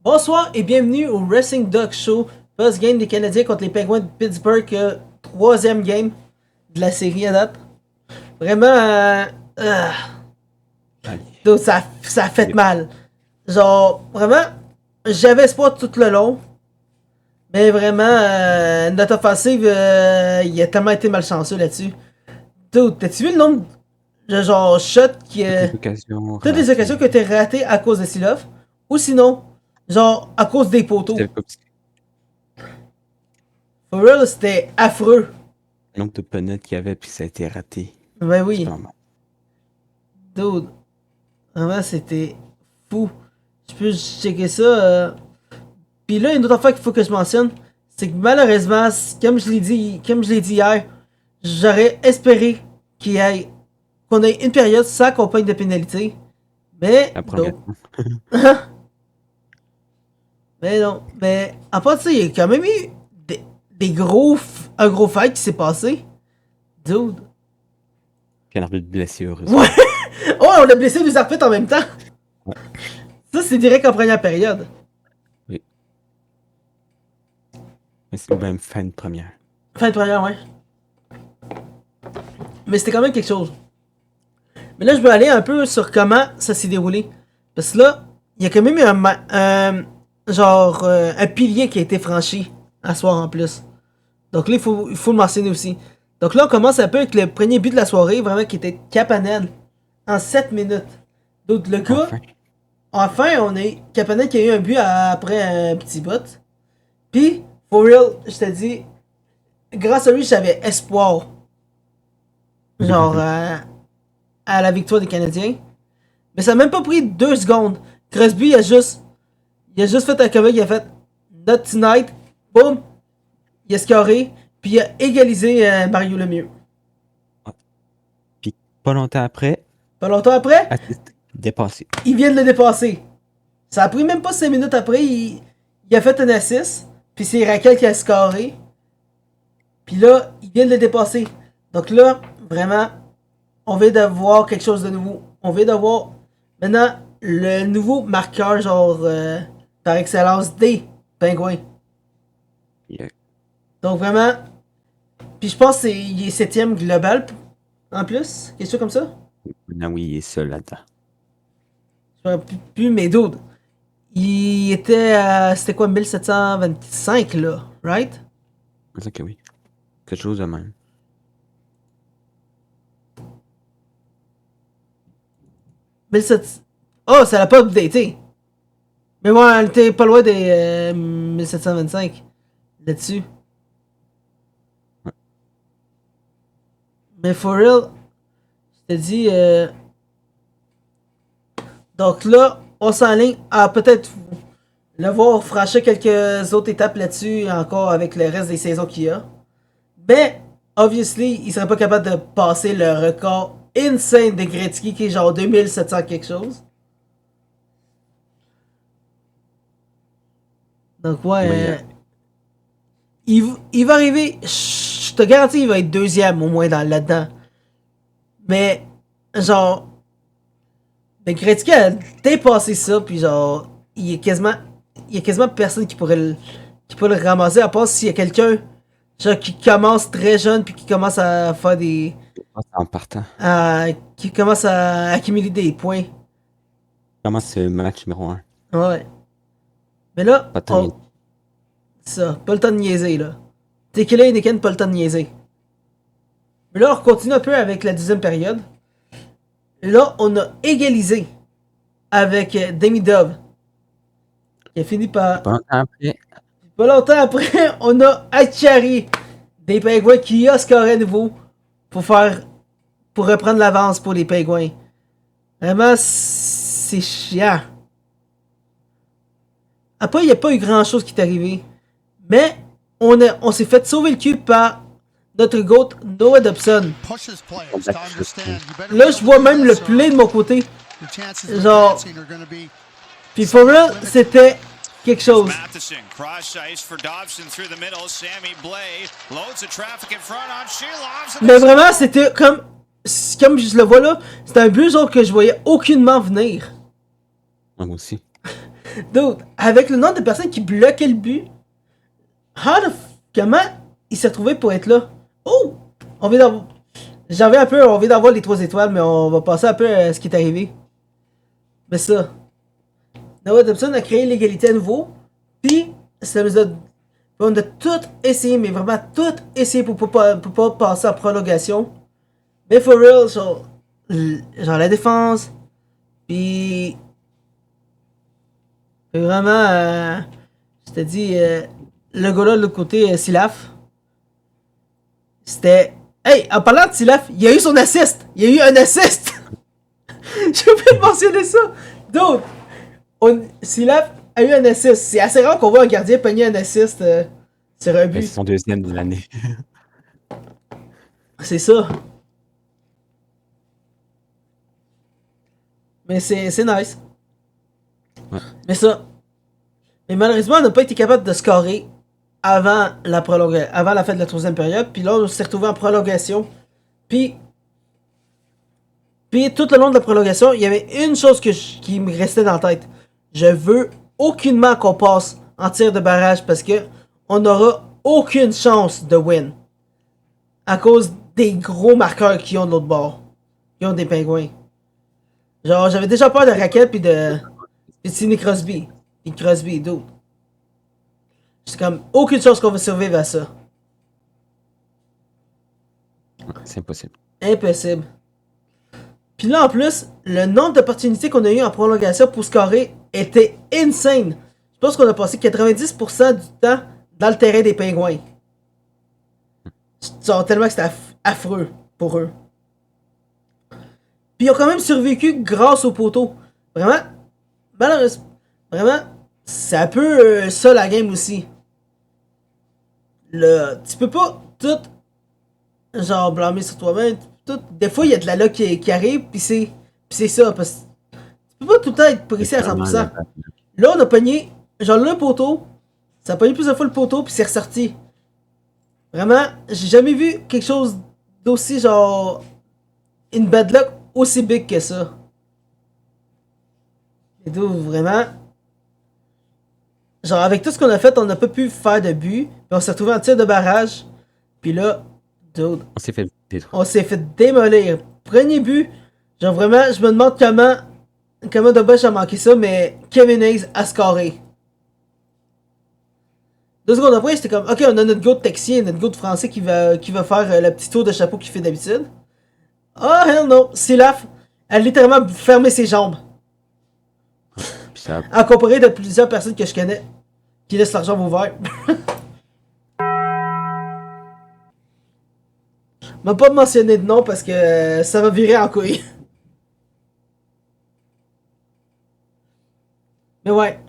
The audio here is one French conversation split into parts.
Bonsoir et bienvenue au Wrestling Dog Show, post-game des Canadiens contre les Penguins de Pittsburgh, troisième game de la série à date. Vraiment, euh, Allez. donc ça a fait mal. Genre, vraiment, j'avais espoir tout le long, mais vraiment, notre offensive, il a tellement été malchanceux là-dessus. Dude, t'as-tu vu le nombre de genre shots qui... Toutes les occasions toutes les occasions qui ont été ratées à cause de Silov, ou sinon, genre, à cause des poteaux. C'était pas petit. For real, c'était affreux. Le nombre de penettes qu'il y avait, puis ça a été raté. Ben C'est oui. normal. Dude, vraiment, c'était fou. Je peux checker ça. Puis là, une autre affaire qu'il faut que je mentionne, c'est que malheureusement, comme je l'ai dit hier, j'aurais espéré qu'on ait une période sans campagne de pénalité. Mais La première non. fois. Mais non. Mais en part de ça, il y a quand même eu un gros fight qui s'est passé. Dude. Puis un arbitre blessé, heureusement. Ouais! Oh, on a blessé deux arbitres en même temps! Ouais. Ça, c'est direct en première période. Oui. Mais c'est même fin de première. Fin de première, ouais. Mais c'était quand même quelque chose. Mais là, je veux aller un peu sur comment ça s'est déroulé. Parce que là, il y a quand même eu un pilier qui a été franchi à soir en plus. Donc là, il faut le mentionner aussi. Donc là, on commence un peu avec le premier but de la soirée, vraiment, qui était Capanel en 7 minutes. Donc le gars, enfin on a Capanel qui a eu un but après un petit bout. Puis, for real, je te dis, grâce à lui, j'avais espoir. Genre, à la victoire des Canadiens. Mais ça a même pas pris 2 secondes. Crosby, il a juste fait un comeback, il a fait Not Tonight, boum, il a scoré, puis il a égalisé Mario Lemieux. Puis pas longtemps après, Pas longtemps après, dépassé. il vient de le dépasser. Ça a pris même pas 5 minutes après, il a fait un assist, puis c'est Raquel qui a scoré. Puis là, il vient de le dépasser. Donc là, vraiment, on vient de voir quelque chose de nouveau. On vient de voir maintenant le nouveau marqueur, genre, par excellence des Pingouins. Yeah. Donc vraiment, puis je pense qu'il est 7ème global en plus, quelque chose comme ça. Maintenant, oui, il est seul là-dedans. Je me rappelle plus, mais dude, il était à, c'était quoi, 1725 là, right? C'est ça que oui. Quelque chose de même. Oh, ça l'a pas updaté. Mais ouais, elle était pas loin des 1725 là-dessus. Ouais. Mais for real, je te dis. Donc là, on s'enligne à peut-être le voir franchir quelques autres étapes là-dessus, encore avec le reste des saisons qu'il y a. Mais, obviously, il serait pas capable de passer le record insane de Gretzky qui est genre 2700 quelque chose. Donc ouais, Mais, il va arriver, je te garantis, il va être deuxième au moins là-dedans. Mais, genre, mais Gretzky a dépassé ça, puis genre, il y a quasiment personne qui pourrait le ramasser, à part s'il y a quelqu'un, genre, qui commence très jeune, puis qui commence à faire en partant, qui commence à accumuler des points. comment c'est le match numéro 1? Ouais. Mais là, Pas tant de ça, pas le temps de niaiser, là. T'es que là, Heineken, pas le temps de niaiser. Mais là, on continue un peu avec la deuxième période. Là, on a égalisé avec Demi Dove. Qui a fini par. Pas longtemps après, Pas longtemps après, on a Achari des Pingouins qui a scoré à nouveau pour faire. Pour reprendre l'avance pour les Pingouins. Vraiment, c'est chiant. Après, il n'y a pas eu grand chose qui est arrivé. Mais on s'est fait sauver le cul par notre goat Noah Dobson. Là, je vois même le play de mon côté. Genre. Puis pour là, c'était quelque chose. Mais vraiment, c'était comme je le vois là, c'était un but genre que je voyais aucunement venir. moi aussi. Dude, avec le nombre de personnes qui bloquaient le but, comment il s'est retrouvé pour être là? Oh! On vient d'avoir. On vient d'avoir les 3 étoiles, mais on va passer un peu à ce qui est arrivé. Mais ça. Noah Dobson a créé l'égalité à nouveau. Puis, ça nous a. On a tout essayé, mais vraiment tout essayé pour pas passer en prolongation. Mais for real, genre la défense. Puis. Vraiment, je te dis, le gars là de l'autre côté, Silaf. C'était. Hey, en parlant de Silaf, il a eu son assist! Il a eu un assist! J'ai oublié de mentionner ça! D'autres, Silaf a eu un assist. C'est assez rare qu'on voit un gardien pogner un assist sur un but. C'est son deuxième de l'année. C'est ça. Mais c'est nice. Ouais. Mais ça. Mais malheureusement, on n'a pas été capable de scorer avant la fin de la troisième période. Puis là, on s'est retrouvé en prolongation. Puis tout le long de la prolongation, il y avait une chose qui me restait dans la tête. Je veux aucunement qu'on passe en tir de barrage parce que on n'aura aucune chance de win. À cause des gros marqueurs qui ont de l'autre bord. Qui ont des pingouins. Genre, j'avais déjà peur de Raquel puis de Sidney Crosby. Puis Crosby, d'autres. C'est comme aucune chance qu'on va survivre à ça. C'est impossible. Impossible. Puis là, en plus, le nombre d'opportunités qu'on a eu en prolongation pour scorer était insane. Je pense qu'on a passé 90% du temps dans le terrain des pingouins. Genre, tellement que c'était affreux pour eux. Puis ils ont quand même survécu grâce au poteau. Vraiment, malheureusement, vraiment, c'est un peu ça la game aussi. Tu peux pas tout, genre, blâmer sur toi-même. Des fois, il y a de la luck qui arrive, puis c'est ça. Parce que tu peux pas tout le temps être précis à 100%. Là, on a pogné, genre, le poteau. Ça a pogné plusieurs fois le poteau, puis c'est ressorti. Vraiment, j'ai jamais vu quelque chose d'aussi, genre, une bad luck aussi big que ça. Et donc, vraiment, genre, avec tout ce qu'on a fait, on n'a pas pu faire de but. Puis on s'est retrouvé en tir de barrage. Puis là, dude, On s'est fait détruire. on s'est fait démolir. Premier but, genre vraiment, je me demande comment Dobosh a manqué ça, mais Kevin Hayes a scoré. 2 secondes après, j'étais comme, ok, on a notre go de Texien, notre go de Français qui va faire le petit tour de chapeau qu'il fait d'habitude. Oh, hell no, Silaf a littéralement fermé ses jambes. Puis ça, À comparer de plusieurs personnes que je connais qui laissent leur jambe ouverte. M'a pas mentionné de nom parce que ça va virer en couille. Mais ouais.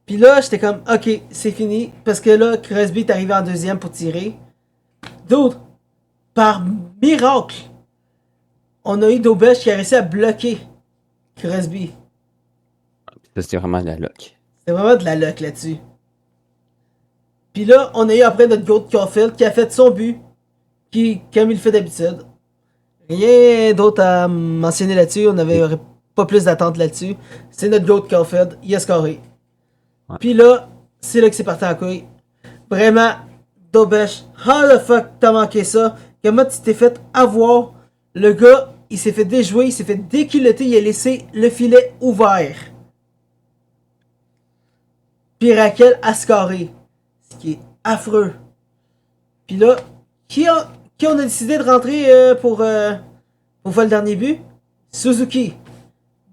Puis là, j'étais comme, ok, c'est fini. Parce que là, Crosby est arrivé en deuxième pour tirer. D'autres, par miracle, on a eu Dobesh qui a réussi à bloquer Crosby. ça, c'était vraiment de la luck. C'était vraiment de la luck là-dessus. Puis là, on a eu après notre goal de Caulfield qui a fait son but. Comme il le fait d'habitude. Rien d'autre à mentionner là-dessus. On n'avait pas plus d'attente là-dessus. C'est notre goal de Caulfield. Il a scoré. Ouais. Puis là, c'est là que c'est parti en couille. Vraiment, Dobesh, how the fuck t'as manqué ça? Comment tu t'es fait avoir? Le gars, il s'est fait déjouer, il s'est fait déculoter, il a laissé le filet ouvert. Puis Raquel a scoré. Ce qui est affreux. Puis là, qui on a décidé de rentrer pour faire le dernier but? Suzuki.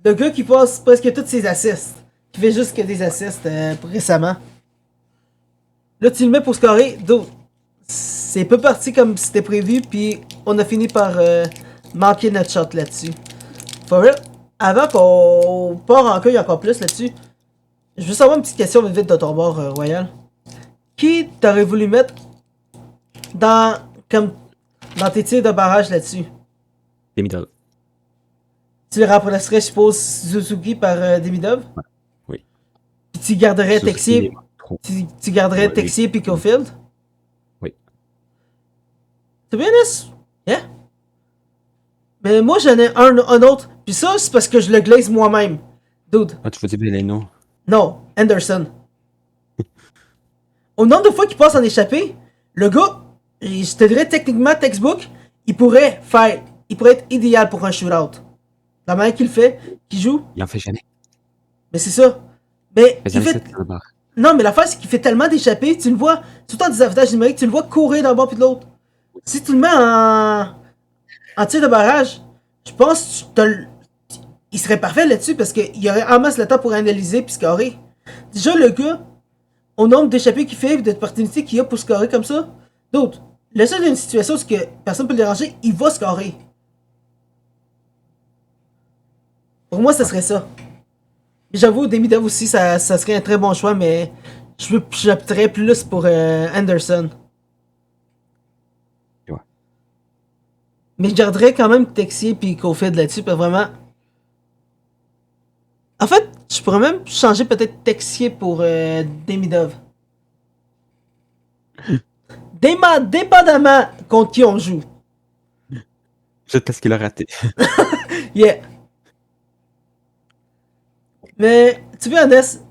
Le gars qui passe presque tous ses assists. Qui fait juste que des assists récemment. Là, tu le mets pour scorer. C'est pas parti comme c'était prévu. Puis on a fini par manquer notre shot là-dessus. For real, avant qu'on part en cueille encore plus là-dessus, je veux savoir une petite question vite de ton bord, Royal. Qui t'aurais voulu mettre dans tes tirs de barrage là-dessus? Demidov. Tu le remplacerais, je suppose, Suzuki par Demidov? Oui. Puis tu garderais Suzuki, Texier. Tu garderais Ouais, Texier puis Caulfield? Oui. To be honest, yeah. Mais moi j'en ai un autre. Puis ça, c'est parce que je le glaze moi-même. Dude. Ah, tu veux dire Beleno? Non, Anderson. Au nombre de fois qu'il passe en échappée, le gars, je te dirais techniquement, textbook, il pourrait être idéal pour un shootout. La manière qu'il fait, qu'il joue, Il en fait jamais. mais c'est ça. Mais Il fait il jamais fait. ça, c'est la barre. Non, mais l'affaire, c'est qu'il fait tellement d'échappées, tu le vois, tout en désavantage numérique, tu le vois courir d'un bord puis de l'autre. Si tu le mets en tir de barrage, je pense que il serait parfait là-dessus parce qu'il y aurait en masse le temps pour analyser puis scorer. Déjà, le gars, au nombre d'échappées qu'il fait, d'opportunités qu'il a pour scorer comme ça, d'autres. Le seul d'une situation où que personne ne peut le déranger, il va scorer. Pour moi, ça serait ça. J'avoue, Demidov aussi, ça serait un très bon choix, mais j'opterais plus pour Anderson. Ouais. Mais je garderais quand même Texier puis Kofid là-dessus, parce que vraiment. En fait, je pourrais même changer peut-être Texier pour Demidov. Dépendamment contre qui on joue. Juste parce qu'il a raté. Yeah. Mais, tu veux, honnête,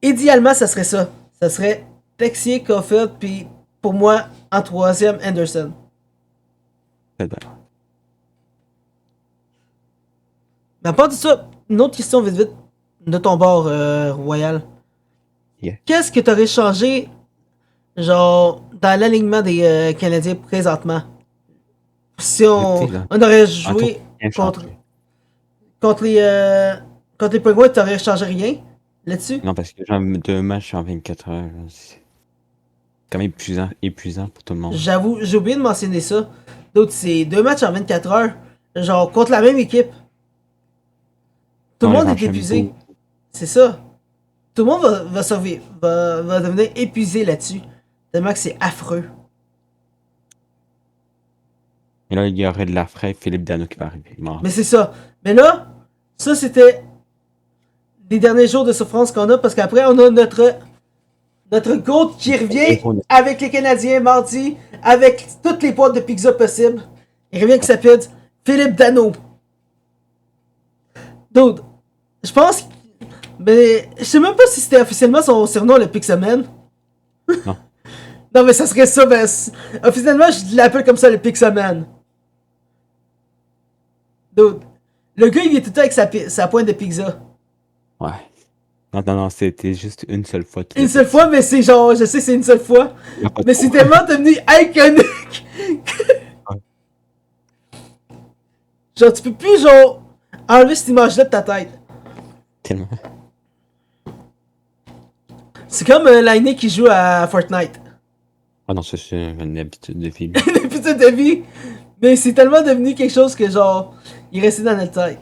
idéalement, ça serait ça. Ça serait Texier, Kofid, puis pour moi, en troisième, Anderson. C'est bien. Mais à part de ça, une autre question vite vite de ton bord, Royal. Yeah. Qu'est-ce que t'aurais changé, genre, dans l'alignement des Canadiens présentement? Si Écoutez, là, on aurait en tout, joué rien contre, changé. contre les Penguins, t'aurais changé rien là-dessus? Non, parce que genre, 2 matchs en 24 heures, là, c'est quand même épuisant pour tout le monde. J'avoue, j'ai oublié de mentionner ça. D'autres, c'est 2 matchs en 24 heures, genre, contre la même équipe. Tout le On les monde est enchaîne épuisé. beaucoup. C'est ça. Tout le monde va survivre, va devenir épuisé là-dessus. Tellement que c'est affreux. Et là, il y aurait de la fraîche, Philippe Dano qui va arriver. Mort. Mais c'est ça. Mais là, ça c'était les derniers jours de souffrance qu'on a parce qu'après on a notre GOAT qui revient avec les Canadiens mardi avec toutes les boîtes de pizza possibles. Il revient qui s'appelle Philippe Dano. Dude, je pense. Mais je sais même pas si c'était officiellement son surnom le Pixaman. Non. Non, mais ça serait ça, ben. Officiellement, je l'appelle comme ça le Pixaman. Dude, le gars il est tout le temps avec sa pointe de pizza. Ouais. Non, c'était juste une seule fois. Une seule fois, mais c'est genre, je sais, c'est une seule fois. Il y a pas de Mais c'est trop. tellement devenu iconique. Ouais. Genre, tu peux plus, genre, enlever cette image-là de ta tête. Tellement. C'est comme l'année qui joue à Fortnite. Ah non, ça, c'est une habitude de vie. Une petite de vie. Mais c'est tellement devenu quelque chose que, genre, il est resté dans notre tête.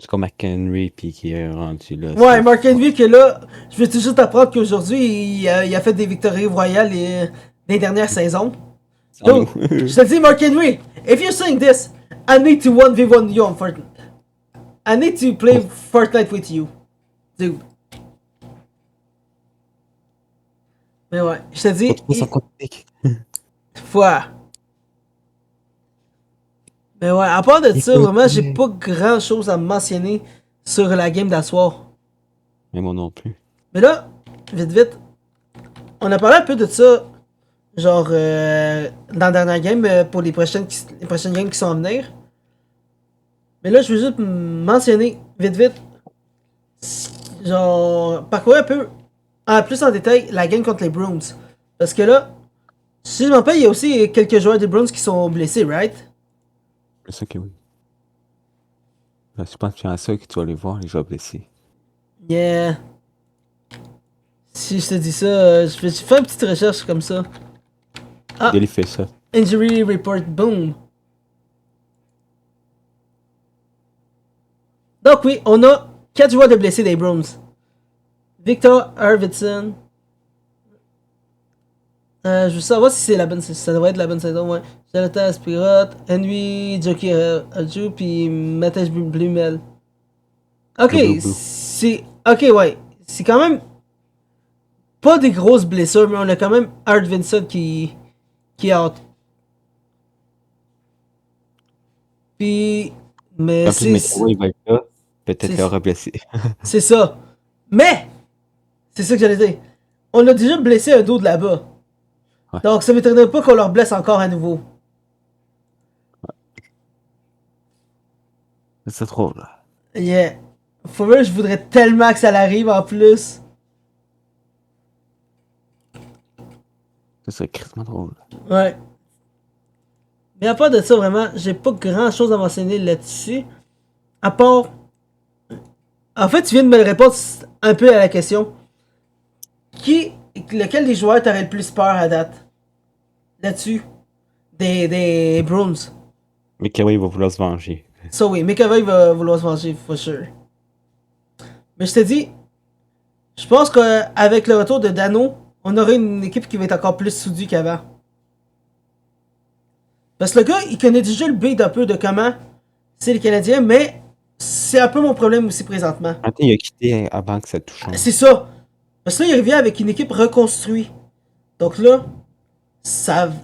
C'est comme McHenry, puis qui est rendu là. Ouais, Mark Henry, que là, je vais tout juste apprendre qu'aujourd'hui, il a fait des victoires royales les dernières saisons. Donc, je te dis, Mark Henry, if you're saying this, I need to 1v1 you on Fortnite. I need to play Fortnite with you. Dude. Mais ouais, je te dis, foi. Mais ouais, à part de ça, vraiment, j'ai pas grand chose à mentionner sur la game d'asseoir. Mais moi non plus. Mais là, vite, on a parlé un peu de ça, genre, dans la dernière game, pour les prochaines games qui sont à venir. Mais là, je veux juste mentionner, vite, genre, parcourir un peu, en plus en détail, la game contre les Bruins. Parce que là, si je m'en rappelle, il y a aussi quelques joueurs des Bruins qui sont blessés, right? C'est ça que oui. Là, je pense que c'est à ça que tu vas aller voir les joueurs blessés. Yeah. Si je te dis ça, je vais faire une petite recherche comme ça. Ah, Il fait ça. injury report, boom. Donc oui, on a 4 joueurs de blessés des Bruins. Victor Arvidsson. Je veux savoir si c'est la bonne saison. Ça devrait être la bonne saison, ouais. Jonathan Aspirot, Henry Jockey Adju, puis Matej Blumel. Ok, c'est. Ok, ouais. C'est quand même. Pas des grosses blessures, mais on a quand même Arvidsson qui est out. Puis. Mais En plus, c'est. Météo, il va être là. Peut-être c'est- qu'il aura blessé. C'est ça. Mais, c'est ça que j'allais dire. On a déjà blessé un dos de là-bas. Ouais. Donc, ça m'étonnerait pas qu'on leur blesse encore à nouveau. C'est trop, là. Yeah. For real, je voudrais tellement que ça l'arrive en plus. Ça serait crissement drôle. Ouais. Mais à part de ça, vraiment, j'ai pas grand chose à mentionner là-dessus. À part. En fait, tu viens de me répondre un peu à la question. Lequel des joueurs t'aurait le plus peur à date? Là-dessus. Des Bruins. Mais Kawhi va vouloir se venger. Ça oui, McAvoy va vouloir se venger, for sure. Mais je te dis, je pense qu'avec le retour de Dano, on aurait une équipe qui va être encore plus soudue qu'avant. Parce que le gars, il connaît déjà le beat un peu de comment c'est les Canadiens, mais c'est un peu mon problème aussi présentement. Attends, il a quitté avant que ça touche. C'est ça. Parce que là, il revient avec une équipe reconstruite. Donc là,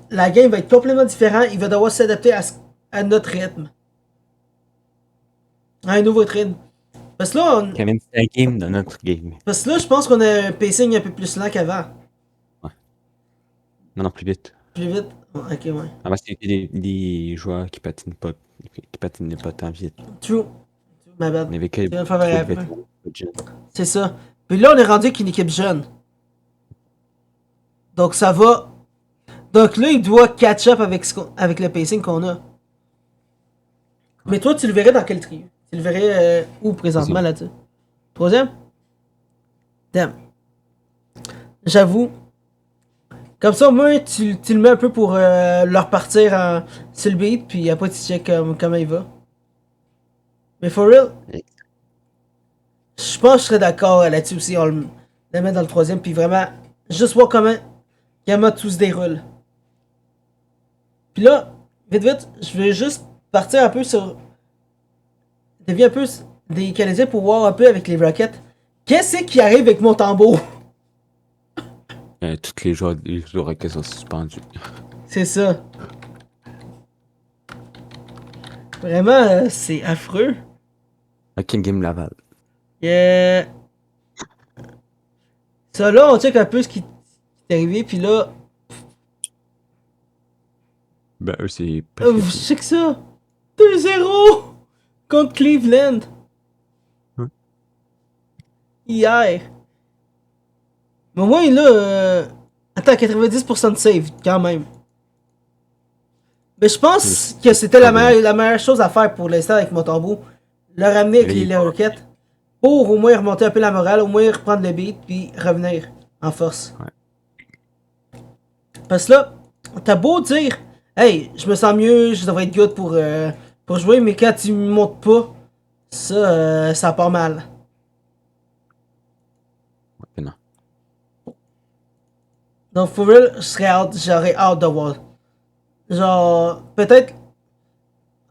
la game va être complètement différente. Il va devoir s'adapter à notre rythme. À un nouveau rythme. Parce que là, Kevin, c'est un game dans notre game. parce que là, je pense qu'on a un pacing un peu plus lent qu'avant. Non, plus vite. Plus vite. Ok, ouais. Avant, c'était des joueurs qui patinaient pas tant vite. True. Ma bad. Mais avec Tu viens de faire trop de variable. vétérans, pas de jeunes. C'est ça. Puis là, on est rendu avec une équipe jeune. Donc ça va. Donc là, il doit catch up avec le pacing qu'on a. Mais toi, tu le verrais dans quel trio? Tu le verrais où présentement là-dessus? Troisième? Damn. J'avoue. Comme ça, au moins, tu le mets un peu pour leur partir sur le beat, puis après, tu check comment il va. Mais for real, je pense que je serais d'accord là-dessus aussi. On le met dans le troisième, puis vraiment, juste voir comment tout se déroule. Puis là, vite, je vais juste partir un peu sur. Deviens un peu des Canadiens pour voir un peu avec les Rockets. Qu'est-ce qui arrive avec mon tambour? Tous les joueurs qui sont suspendus. C'est ça. Vraiment, c'est affreux. Ok, Game Laval. Yeah. Ça là, on check un peu ce qui est arrivé, puis là. Ben, eux, c'est pas Je sais que ça. 2-0 contre Cleveland. Ouais. Hier. Mais au moins, là. Attends, 90% de save, quand même. Mais je pense que c'était la meilleure chose à faire pour l'instant avec Motombo. Le ramener avec les Rockets. Pour au moins remonter un peu la morale, au moins reprendre le beat, puis revenir en force. Ouais. Parce que là, t'as beau dire, hey, je me sens mieux, je devrais être good pour jouer, mais quand tu me montes pas, ça part mal. Ouais, non. Donc, for real, j'aurais hâte de voir. Genre, peut-être.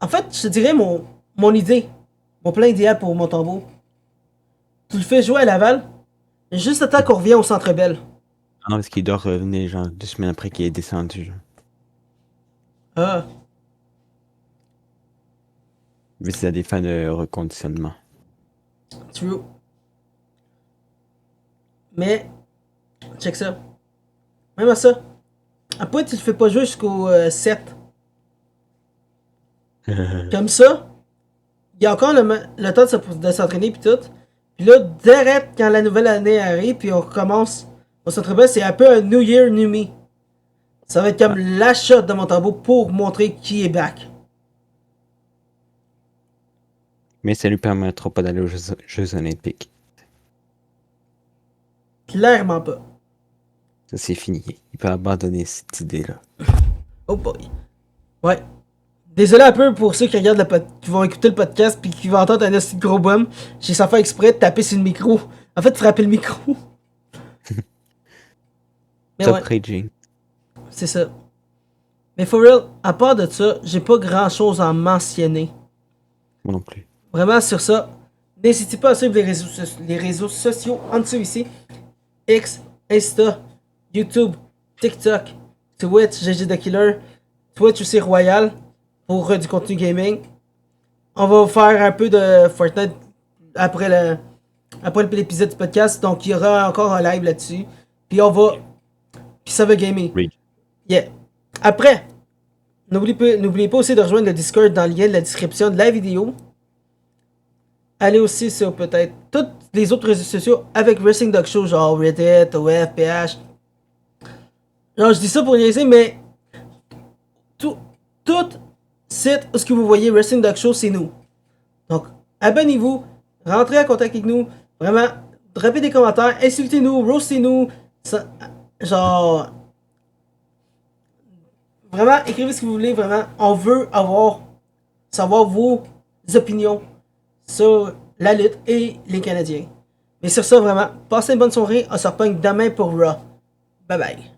En fait, je te dirais mon idée, mon plan idéal pour mon tombeau. Tu le fais jouer à Laval, juste le temps qu'on revient au Centre Bell. Ah non, parce qu'il doit revenir, genre, 2 semaines après qu'il est descendu, genre. Ah, Mais c'est à des fins de reconditionnement. true. Mais, check ça. Même à ça. Après, tu le fais pas jouer jusqu'au 7. Comme ça, il y a encore le temps de s'entraîner puis tout. Puis là, direct quand la nouvelle année arrive, puis on recommence au Centre Bell, c'est un peu un New Year, New Me. Ça va être comme l'achat de mon tambour pour montrer qui est back. Mais ça lui permettra pas d'aller aux Jeux Olympiques. Clairement pas. Ça, c'est fini. Il peut abandonner cette idée-là. Oh boy. Ouais. Désolé un peu pour ceux qui regardent qui vont écouter le podcast puis qui vont entendre un aussi gros boom. J'ai sans faire exprès de taper sur le micro. En fait, frapper le micro. Mais Top ouais, raging. c'est ça. Mais for real, à part de ça, j'ai pas grand chose à mentionner. Moi non plus. Vraiment sur ça, n'hésitez pas à suivre les réseaux sociaux en dessous ici. X, Insta, YouTube, TikTok, Twitch, GG The Killer, Twitch aussi Royal pour du contenu gaming. On va faire un peu de Fortnite après après l'épisode du podcast. Donc, il y aura encore un live là-dessus. Puis on va... Puis ça va gamer. Rage. Yeah. Après, n'oubliez pas aussi de rejoindre le Discord dans le lien de la description de la vidéo. Allez aussi sur peut-être tous les autres réseaux sociaux avec Wrestling Dog Show, genre Reddit, OF, PH. Genre, je dis ça pour niaiser, mais tout site où ce que vous voyez Wrestling Dog Show, c'est nous. Donc, abonnez-vous, rentrez en contact avec nous, vraiment, droppez des commentaires, insultez-nous, roastez-nous, genre, vraiment, écrivez ce que vous voulez, vraiment, on veut savoir vos opinions sur la lutte et les Canadiens. Mais sur ça, vraiment, passez une bonne soirée, on se reprend demain pour Raw. Bye bye.